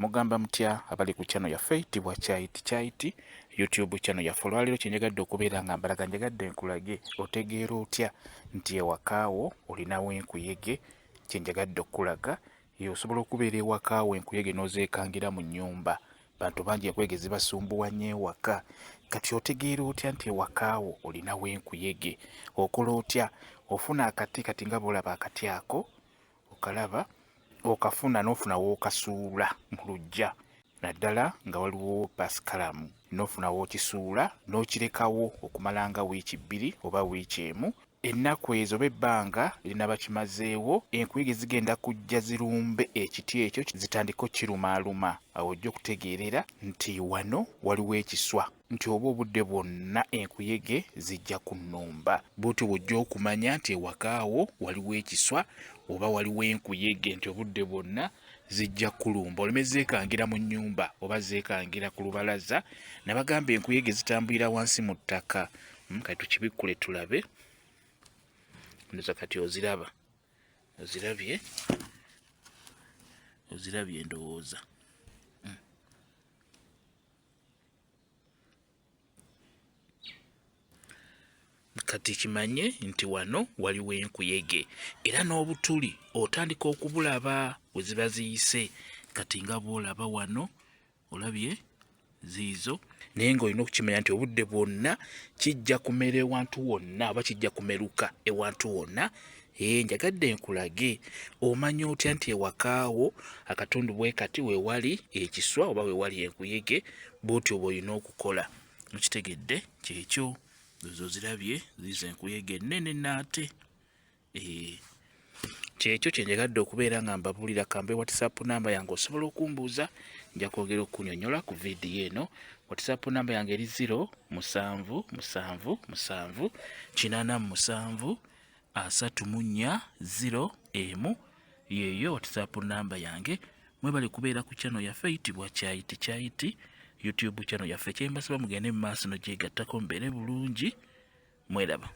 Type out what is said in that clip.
mugamba mutya abali ku channel yaffe eyitibwa Kyaiti YouTube channel yaffe. Olwaleero kyenjagadde okubeera nga mbalaga njagadde nkulage otegeera otya nti ewakaawo olinawo enkuyege. Kyenjagadde okulaga osobola okubeera ewakaawo enkuyege n'ozeekangira mu nnyumba. Bantu bangi enkuyege zibasumbuwa nnyo ewaka. Kati otegeera otya nti ewakaawo olinawo enkuyege? Okola otya? Ofuna akati, kati nga bw'olaba akati ako okalaba, okafuna n'ofuna w'okasuula mu luggya, naddala nga waliwo pasikalamu, n'ofuna w'okisuula n'okirekawo okumala nga wiiki 2 oba wiiki 1. Ennaku ezo oba ebbanga linaba kimazeewo, enkuyege zigenda kujja zirumbe ekiti ekyo zitandika okirumaaluma. Awo ojja okutegeerera nti wano waliwo ekiswa, nti oba obudde bwonna enkuyege zijja kunnumba. Bw'otyo bw'ojja okumanya nti ewakaawo waliwo ekiswa oba waliwo enkuyege, nti obudde bwonna zijja kulumba. Oleme zeekangira mu nnyumba oba zeekangira ku lubalaza. Nabagamba enkuyege zitambulira wansi mu ttaka. Kati tukibikkule tulabe. Ndoza kati oziraba, ozirabye ndowooza. Kati kimanye nti wano waliwo enkuyege, era n'obutuli otandika okubulaba we ziba ziyise. Kati nga bw'olaba wano, olabye ziizo, naye ng'olina okukimanya nti obudde bwonna kijja kumera ewantu wonna oba kijja kumeruka ewantu wonna. Njagadde nkulage omanya otya nti ewakaawo akatundu bwe kati we wali ekiswa oba we wali enkuyege. Bw'otyo bw'olina okukola. Mukitegedde? Kyekyo. Ezo zirabye ziizo enkuyege ennene naate. Kyekyo kyenjagadde okubeera nga mbabuulira. Kambe WhatsApp namba yange osobola okumbuuza, nja kwogera okunnyonnyola ku vidiyo eno. WhatsApp namba yange eri 077873401. Yeeyo WhatsApp namba yange. Mwebale kubeera ku channel yaffe eyitibwa Kyaiti YouTube channel yaffe. Kyembasaba mugende mu maaso n'ogyegattako mbeere bulungi. Mweraba.